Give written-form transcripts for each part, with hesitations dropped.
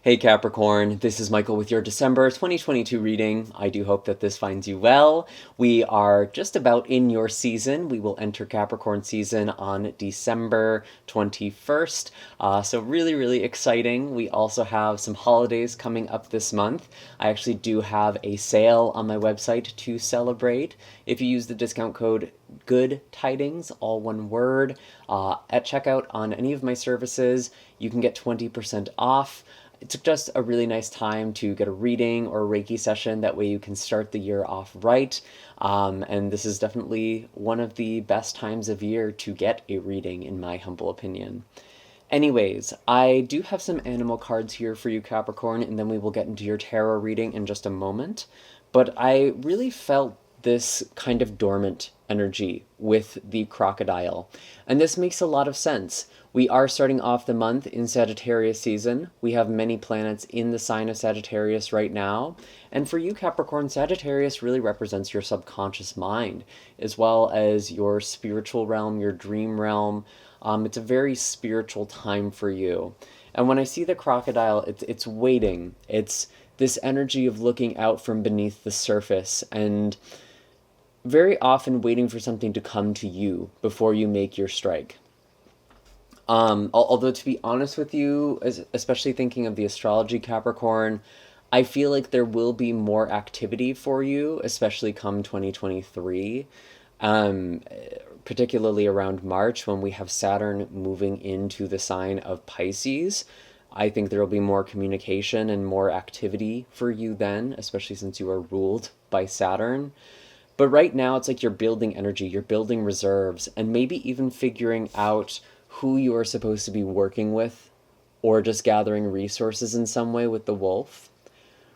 Hey Capricorn, this is Michael with your December 2022 reading. I do hope that this finds you well. We are just about in your season. We will enter Capricorn season on December 21st. So really exciting. We also have some holidays coming up this month. I actually do have a sale on my website to celebrate. If you use the discount code Good Tidings, all one word, at checkout on any of my services, you can get 20% off. It's just a really nice time to get a reading or a Reiki session. That way you can start the year off right. And this is definitely one of the best times of year to get a reading, in my humble opinion. Anyways, I do have some animal cards here for you, Capricorn, and then we will get into your tarot reading in just a moment. But I really felt this kind of dormant energy with the crocodile. And this makes a lot of sense. We are starting off the month in Sagittarius season. We have many planets in the sign of Sagittarius right now. And for you, Capricorn, Sagittarius really represents your subconscious mind, as well as your spiritual realm, your dream realm. It's a very spiritual time for you. And when I see the crocodile, it's waiting. It's this energy of looking out from beneath the surface and very often waiting for something to come to you before you make your strike. Although, to be honest with you, especially thinking of the astrology Capricorn, I feel like there will be more activity for you, especially come 2023, um, particularly around March when we have Saturn moving into the sign of Pisces. I think there will be more communication and more activity for you then, especially since you are ruled by Saturn. But right now, it's like you're building energy, you're building reserves, and maybe even figuring out who you are supposed to be working with, or just gathering resources in some way with the wolf.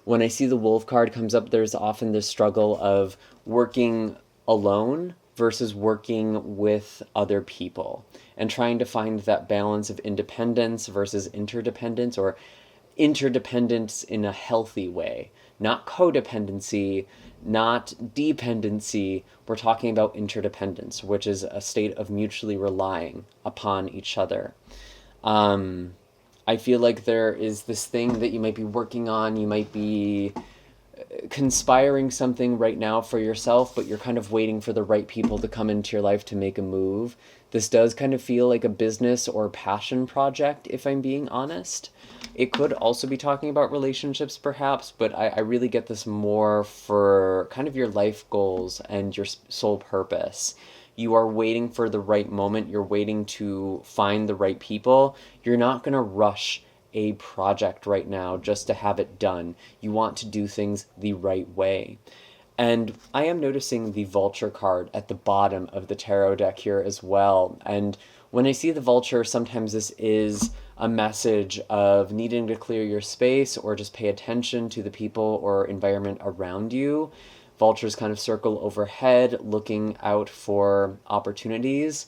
When I see the wolf card comes up, there's often this struggle of working alone versus working with other people and trying to find that balance of independence versus interdependence, or interdependence in a healthy way, not codependency, not dependency. We're talking about interdependence, which is a state of mutually relying upon each other. I feel like there is this thing that you might be working on. You might be conspiring something right now for yourself, but you're kind of waiting for the right people to come into your life to make a move. This does kind of feel like a business or passion project, if I'm being honest. It could also be talking about relationships, perhaps, but I really get this more for kind of your life goals and your sole purpose. You are waiting for the right moment. You're waiting to find the right people. You're not going to rush a project right now just to have it done. You want to do things the right way. And I am noticing the vulture card at the bottom of the tarot deck here as well. And when I see the vulture, sometimes this is a message of needing to clear your space or just pay attention to the people or environment around you. Vultures kind of circle overhead, looking out for opportunities.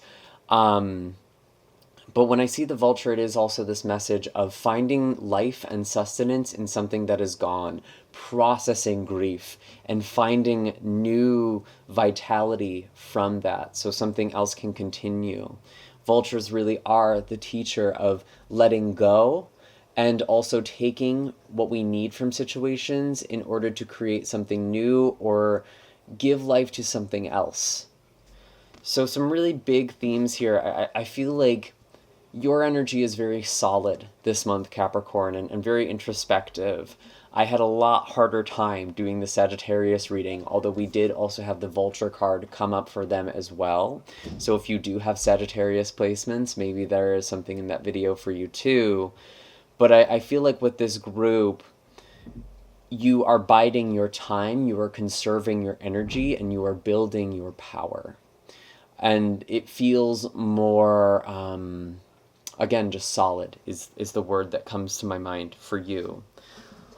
But when I see the vulture, it is also this message of finding life and sustenance in something that is gone, processing grief, and finding new vitality from that so something else can continue. Vultures really are the teacher of letting go and also taking what we need from situations in order to create something new or give life to something else. So some really big themes here. I feel like your energy is very solid this month, Capricorn, and very introspective. I had a lot harder time doing the Sagittarius reading, although we did also have the Vulture card come up for them as well. So if you do have Sagittarius placements, maybe there is something in that video for you too. But I feel like with this group, you are biding your time, you are conserving your energy, and you are building your power. And it feels more... again, just solid is the word that comes to my mind for you.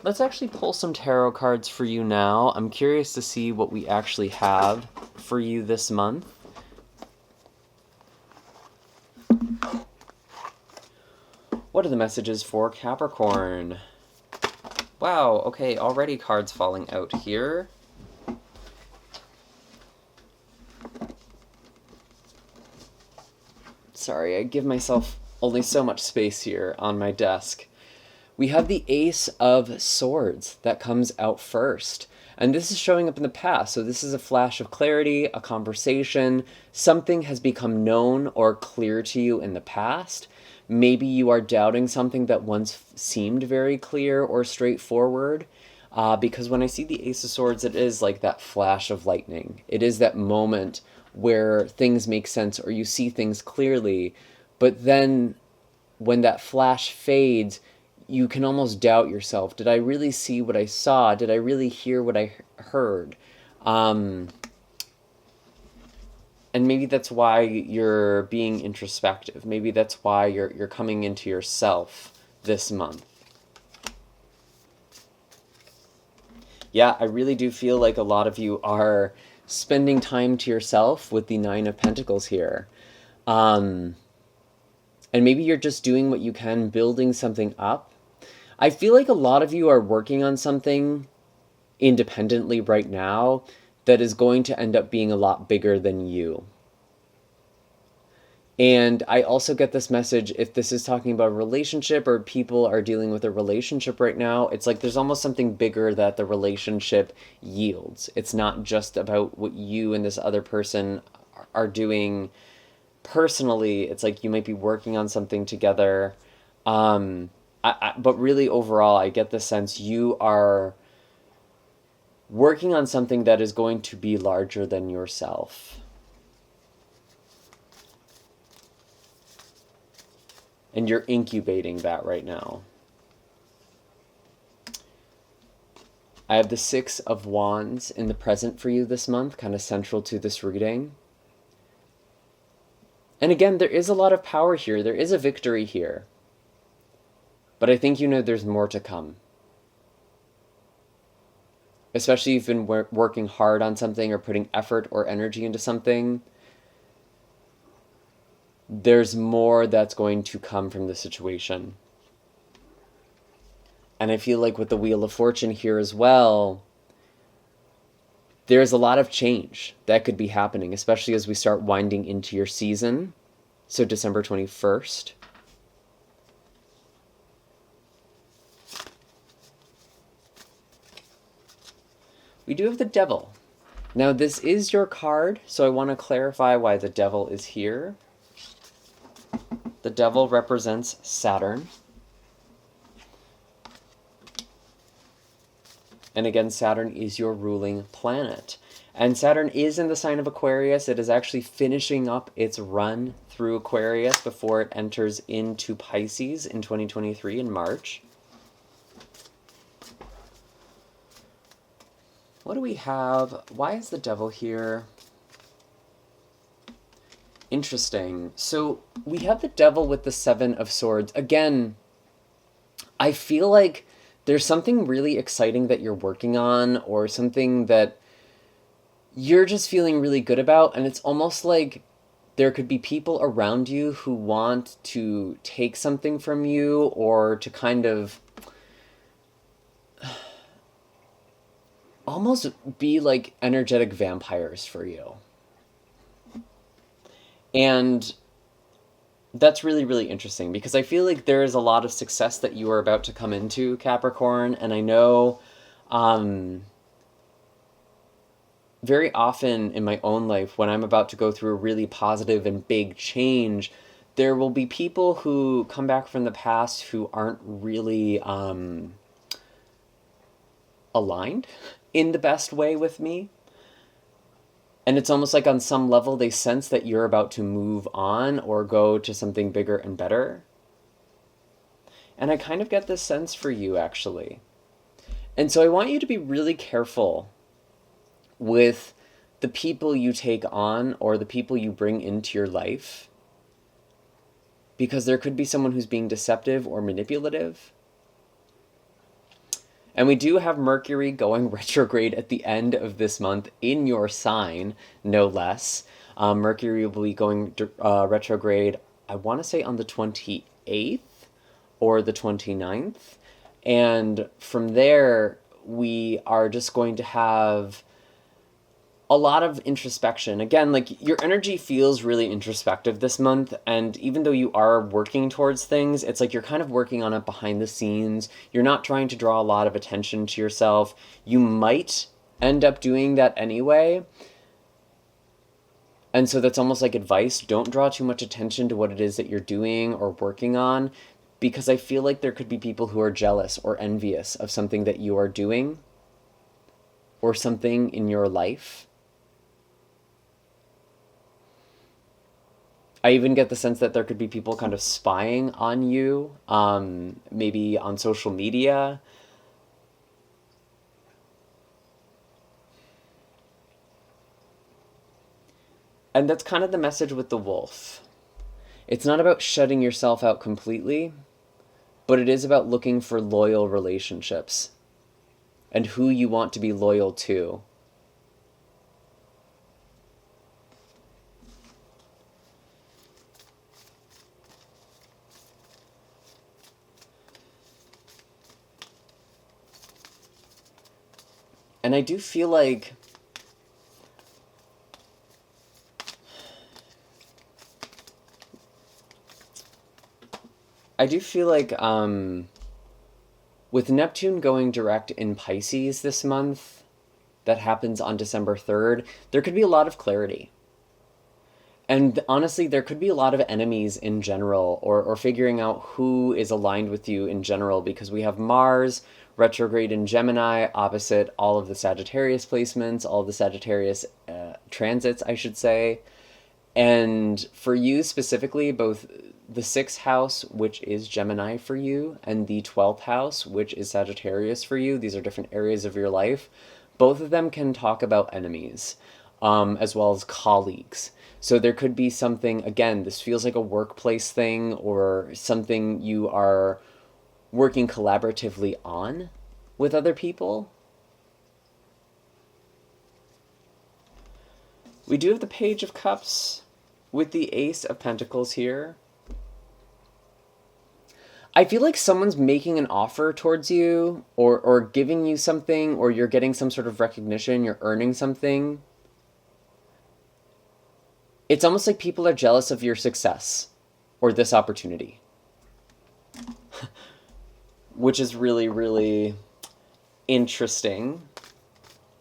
Let's actually pull some tarot cards for you now. I'm curious to see what we actually have for you this month. What are the messages for Capricorn? Wow, okay, already cards falling out here. Sorry, I give myself only so much space here on my desk. We have the Ace of Swords that comes out first. And this is showing up in the past. So this is a flash of clarity, a conversation. Something has become known or clear to you in the past. Maybe you are doubting something that once seemed very clear or straightforward. Because when I see the Ace of Swords, it is like that flash of lightning. It is that moment where things make sense or you see things clearly. But then when that flash fades, you can almost doubt yourself. Did I really see what I saw? Did I really hear what I heard? And maybe that's why you're being introspective. Maybe that's why you're coming into yourself this month. Yeah, I really do feel like a lot of you are spending time to yourself with the Nine of Pentacles here. And maybe you're just doing what you can, building something up. I feel like a lot of you are working on something independently right now that is going to end up being a lot bigger than you. And I also get this message, if this is talking about a relationship or people are dealing with a relationship right now, it's like there's almost something bigger that the relationship yields. It's not just about what you and this other person are doing personally. It's like you might be working on something together. But really overall, I get the sense you are working on something that is going to be larger than yourself. And you're incubating that right now. I have the Six of Wands in the present for you this month, kind of central to this reading. And again, there is a lot of power here. There is a victory here. But I think you know there's more to come. Especially if you've been working hard on something or putting effort or energy into something. There's more that's going to come from the situation. And I feel like with the Wheel of Fortune here as well, there's a lot of change that could be happening, especially as we start winding into your season. So December 21st. We do have the Devil. Now this is your card, so I want to clarify why the Devil is here. The Devil represents Saturn. And again, Saturn is your ruling planet. And Saturn is in the sign of Aquarius. It is actually finishing up its run through Aquarius before it enters into Pisces in 2023 in March. What do we have? Why is the Devil here? Interesting. So we have the Devil with the Seven of Swords. Again, I feel like there's something really exciting that you're working on, or something that you're just feeling really good about, and it's almost like there could be people around you who want to take something from you, or to kind of almost be like energetic vampires for you. And that's really, really interesting, because I feel like there is a lot of success that you are about to come into, Capricorn. And I know very often in my own life, when I'm about to go through a really positive and big change, there will be people who come back from the past who aren't really aligned in the best way with me. And it's almost like on some level they sense that you're about to move on or go to something bigger and better. And I kind of get this sense for you, actually. And so I want you to be really careful with the people you take on or the people you bring into your life. Because there could be someone who's being deceptive or manipulative. And we do have Mercury going retrograde at the end of this month in your sign, no less. Mercury will be going retrograde, I want to say on the 28th or the 29th. And from there, we are just going to have a lot of introspection. Again, like your energy feels really introspective this month, and even though you are working towards things, it's like you're kind of working on it behind the scenes. You're not trying to draw a lot of attention to yourself. You might end up doing that anyway. And so that's almost like advice. Don't draw too much attention to what it is that you're doing or working on, because I feel like there could be people who are jealous or envious of something that you are doing or something in your life. I even get the sense that there could be people kind of spying on you, maybe on social media. And that's kind of the message with the wolf. It's not about shutting yourself out completely, but it is about looking for loyal relationships and who you want to be loyal to. And I do feel like with Neptune going direct in Pisces this month, that happens on December 3rd, there could be a lot of clarity. And honestly, there could be a lot of enemies in general, or figuring out who is aligned with you in general, because we have Mars retrograde in Gemini, opposite all of the Sagittarius placements, all of the Sagittarius transits, I should say. And for you specifically, both the 6th house, which is Gemini for you, and the 12th house, which is Sagittarius for you, these are different areas of your life. Both of them can talk about enemies, as well as colleagues. So there could be something, again, this feels like a workplace thing or something you are working collaboratively on with other people. We do have the Page of Cups with the Ace of Pentacles here. I feel like someone's making an offer towards you, or giving you something, or you're getting some sort of recognition, you're earning something. It's almost like people are jealous of your success or this opportunity, which is really, really interesting.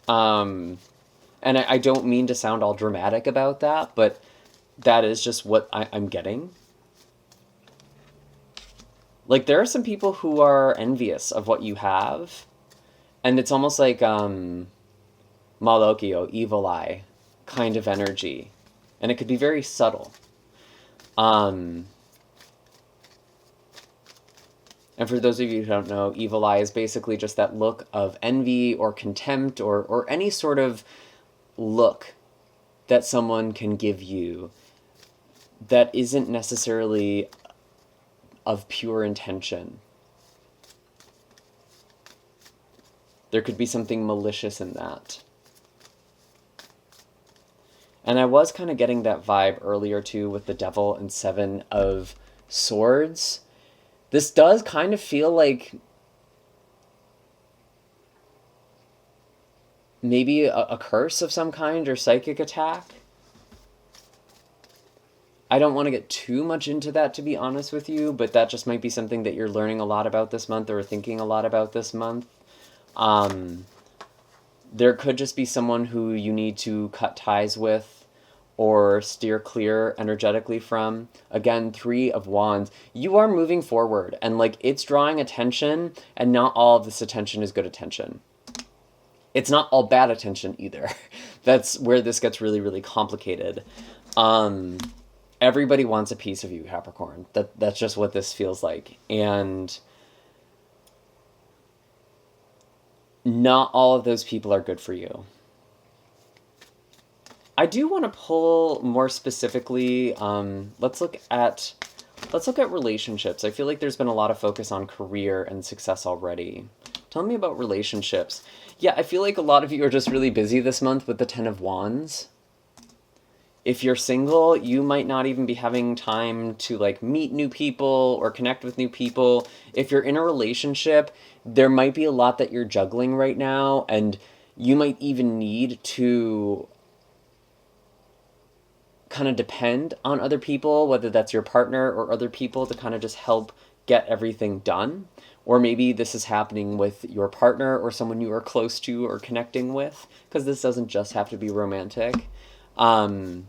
And I don't mean to sound all dramatic about that, but that is just what I'm getting. Like, there are some people who are envious of what you have, and it's almost like Malokio, evil eye kind of energy. And it could be very subtle. And for those of you who don't know, evil eye is basically just that look of envy or contempt, or any sort of look that someone can give you that isn't necessarily of pure intention. There could be something malicious in that. And I was kind of getting that vibe earlier too with the Devil and 7 of Swords. This does kind of feel like maybe a curse of some kind or psychic attack. I don't want to get too much into that, to be honest with you, but that just might be something that you're learning a lot about this month or thinking a lot about this month. There could just be someone who you need to cut ties with or steer clear energetically from. Again, 3 of Wands. You are moving forward, and like it's drawing attention, and not all of this attention is good attention. It's not all bad attention either. That's where this gets really, really complicated. Everybody wants a piece of you, Capricorn. That's just what this feels like. And not all of those people are good for you. I do want to pull more specifically, let's look at relationships. I feel like there's been a lot of focus on career and success already. Tell me about relationships. Yeah, I feel like a lot of you are just really busy this month with the 10 of Wands. If you're single, you might not even be having time to like meet new people or connect with new people. If you're in a relationship, there might be a lot that you're juggling right now, and you might even need to kind of depend on other people, whether that's your partner or other people, to kind of just help get everything done. Or maybe this is happening with your partner or someone you are close to or connecting with, because this doesn't just have to be romantic. Um,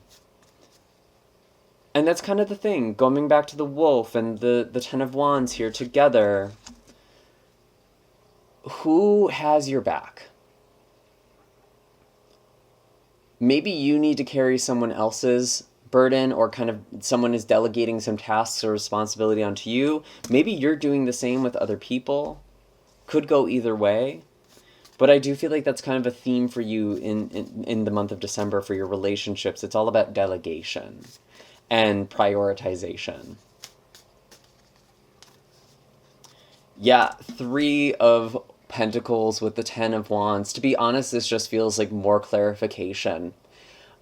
and that's kind of the thing. Going back to the wolf and the Ten of Wands here together. Who has your back? Maybe you need to carry someone else's burden, or kind of someone is delegating some tasks or responsibility onto you. Maybe you're doing the same with other people. Could go either way. But I do feel like that's kind of a theme for you in the month of December for your relationships. It's all about delegation and prioritization. Yeah, Three of Pentacles with the Ten of Wands. To be honest, this just feels like more clarification.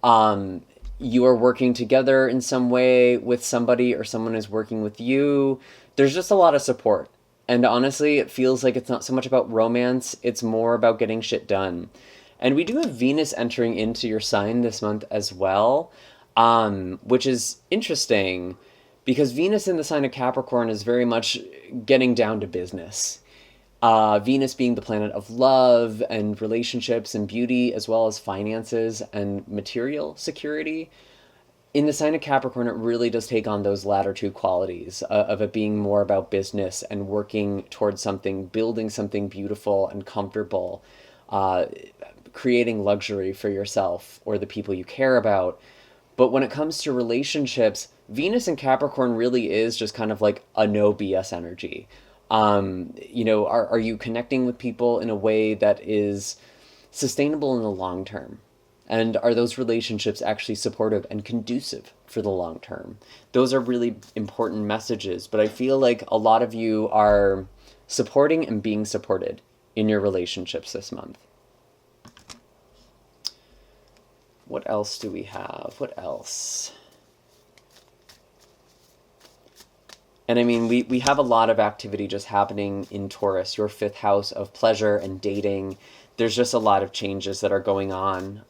Um, you are working together in some way with somebody, or someone is working with you. There's just a lot of support. And honestly, it feels like it's not so much about romance, it's more about getting shit done. And we do have Venus entering into your sign this month as well, which is interesting because Venus in the sign of Capricorn is very much getting down to business. Venus being the planet of love and relationships and beauty, as well as finances and material security. In the sign of Capricorn, it really does take on those latter two qualities of it being more about business and working towards something, building something beautiful and comfortable, uh, creating luxury for yourself or the people you care about. But when it comes to relationships, Venus in Capricorn really is just kind of like a no BS energy. Are you connecting with people in a way that is sustainable in the long term? And are those relationships actually supportive and conducive for the long term? Those are really important messages, but I feel like a lot of you are supporting and being supported in your relationships this month. What else do we have? What else? And I mean, we have a lot of activity just happening in Taurus, your fifth house of pleasure and dating. There's just a lot of changes that are going on.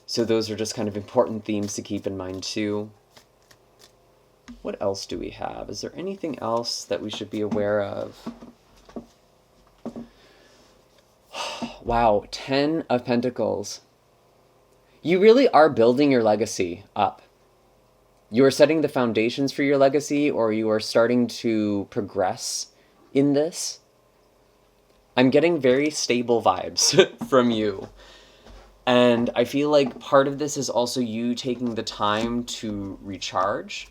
So those are just kind of important themes to keep in mind too. What else do we have? Is there anything else that we should be aware of? Wow, 10 of Pentacles. You really are building your legacy up. You are setting the foundations for your legacy, or you are starting to progress in this. I'm getting very stable vibes from you. And I feel like part of this is also you taking the time to recharge.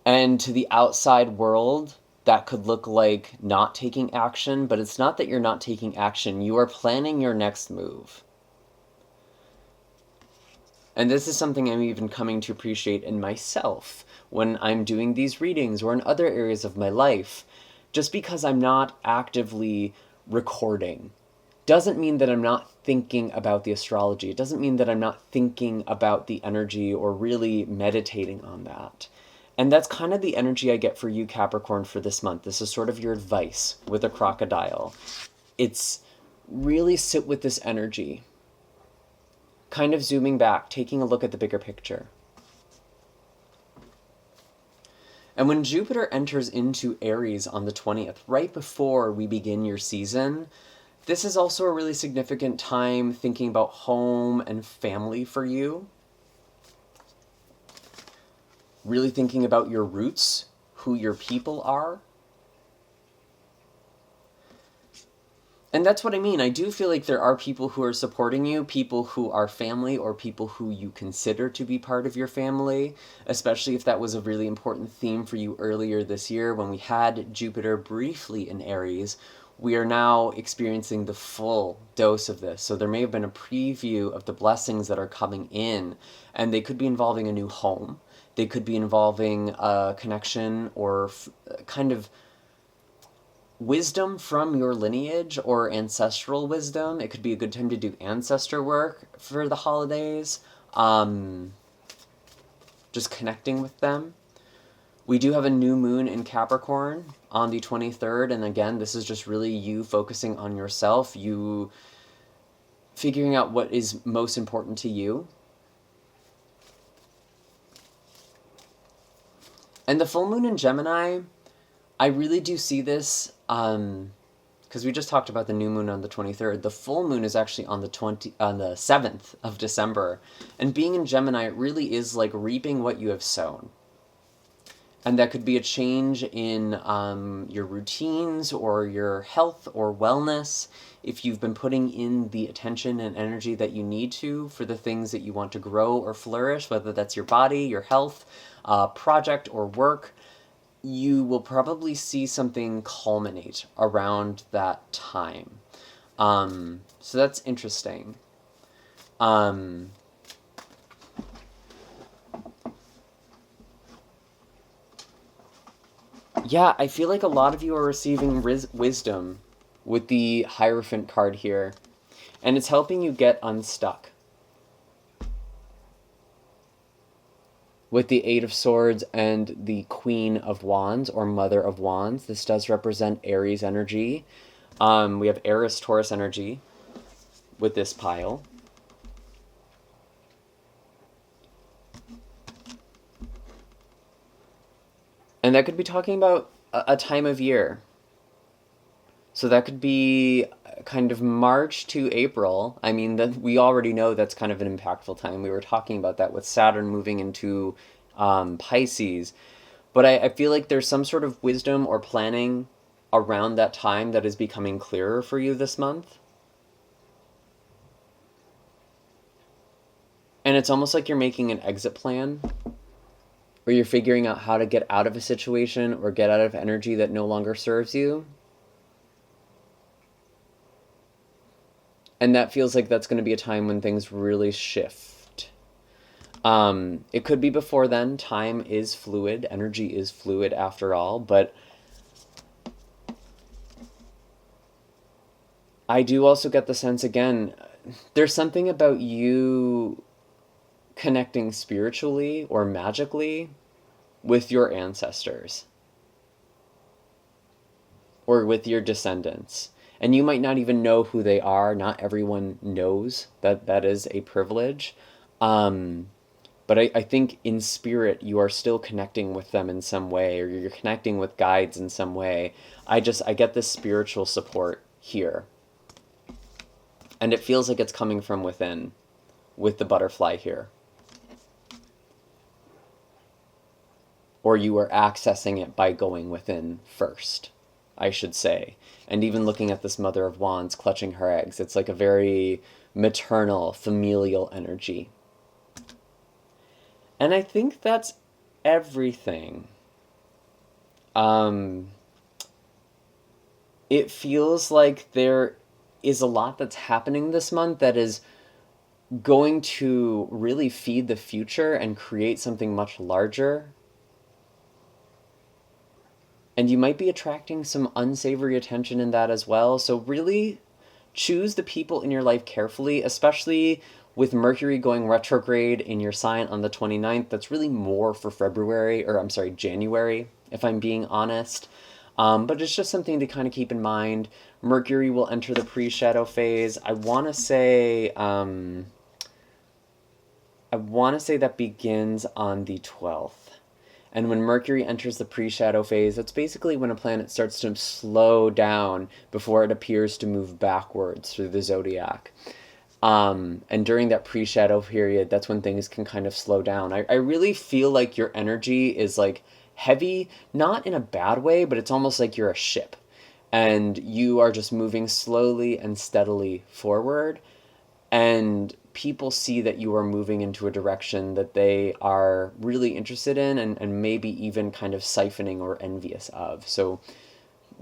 And to the outside world, that could look like not taking action, but it's not that you're not taking action. You are planning your next move. And this is something I'm even coming to appreciate in myself when I'm doing these readings or in other areas of my life. Just because I'm not actively recording doesn't mean that I'm not thinking about the astrology. It doesn't mean that I'm not thinking about the energy or really meditating on that. And that's kind of the energy I get for you, Capricorn, for this month. This is sort of your advice with a crocodile. It's really sit with this energy. Kind of zooming back, taking a look at the bigger picture. And when Jupiter enters into Aries on the 20th, right before we begin your season, this is also a really significant time thinking about home and family for you. Really thinking about your roots, who your people are. And that's what I mean. I do feel like there are people who are supporting you, people who are family, or people who you consider to be part of your family, especially if that was a really important theme for you earlier this year when we had Jupiter briefly in Aries. We are now experiencing the full dose of this. So there may have been a preview of the blessings that are coming in, and they could be involving a new home. They could be involving a connection or kind of wisdom from your lineage or ancestral wisdom. It could be a good time to do ancestor work for the holidays. Just connecting with them. We do have a new moon in Capricorn on the 23rd. And again, this is just really you focusing on yourself. You figuring out what is most important to you. And the full moon in Gemini, I really do see this, because we just talked about the new moon on the 23rd. The full moon is actually on the 7th of December. And being in Gemini, it really is like reaping what you have sown. And that could be a change in your routines or your health or wellness. If you've been putting in the attention and energy that you need to for the things that you want to grow or flourish, whether that's your body, your health, project, or work, you will probably see something culminate around that time. So that's interesting. Yeah, I feel like a lot of you are receiving wisdom with the Hierophant card here, and it's helping you get unstuck. With the Eight of Swords and the Queen of Wands, or Mother of Wands, this does represent Aries energy. We have Eris Taurus energy with this pile. And that could be talking about a time of year. So that could be kind of March to April. I mean, we already know that's kind of an impactful time. We were talking about that with Saturn moving into Pisces. But I feel like there's some sort of wisdom or planning around that time that is becoming clearer for you this month. And it's almost like you're making an exit plan, or you're figuring out how to get out of a situation or get out of energy that no longer serves you. And that feels like that's going to be a time when things really shift. It could be before then. Time is fluid. Energy is fluid after all. But I do also get the sense, again, there's something about you connecting spiritually or magically with your ancestors or with your descendants. And you might not even know who they are. Not everyone knows that that is a privilege. But I think in spirit, you are still connecting with them in some way, or you're connecting with guides in some way. I get this spiritual support here. And it feels like it's coming from within with the butterfly here. Or you are accessing it by going within first, I should say. And even looking at this Mother of Wands clutching her eggs, it's like a very maternal, familial energy. And I think that's everything. It feels like there is a lot that's happening this month that is going to really feed the future and create something much larger. And you might be attracting some unsavory attention in that as well. So really choose the people in your life carefully, especially with Mercury going retrograde in your sign on the 29th. That's really more for January, if I'm being honest. But it's just something to kind of keep in mind. Mercury will enter the pre-shadow phase. I want to say that begins on the 12th. And when Mercury enters the pre-shadow phase, that's basically when a planet starts to slow down before it appears to move backwards through the zodiac. And during that pre-shadow period, that's when things can kind of slow down. I really feel like your energy is like heavy, not in a bad way, but it's almost like you're a ship. And you are just moving slowly and steadily forward. And people see that you are moving into a direction that they are really interested in and maybe even kind of siphoning or envious of. So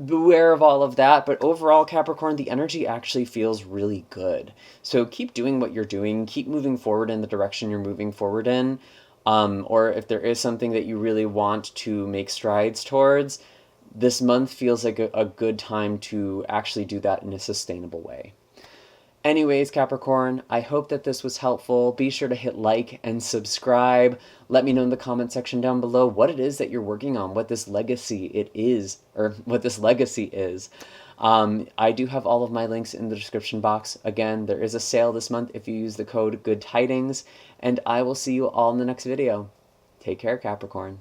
beware of all of that. But overall, Capricorn, the energy actually feels really good. So keep doing what you're doing. Keep moving forward in the direction you're moving forward in. Or if there is something that you really want to make strides towards, this month feels like a good time to actually do that in a sustainable way. Anyways, Capricorn, I hope that this was helpful. Be sure to hit like and subscribe. Let me know in the comment section down below what it is that you're working on, what this legacy it is, or what this legacy is. I do have all of my links in the description box. Again, there is a sale this month if you use the code Good Tidings, and I will see you all in the next video. Take care, Capricorn.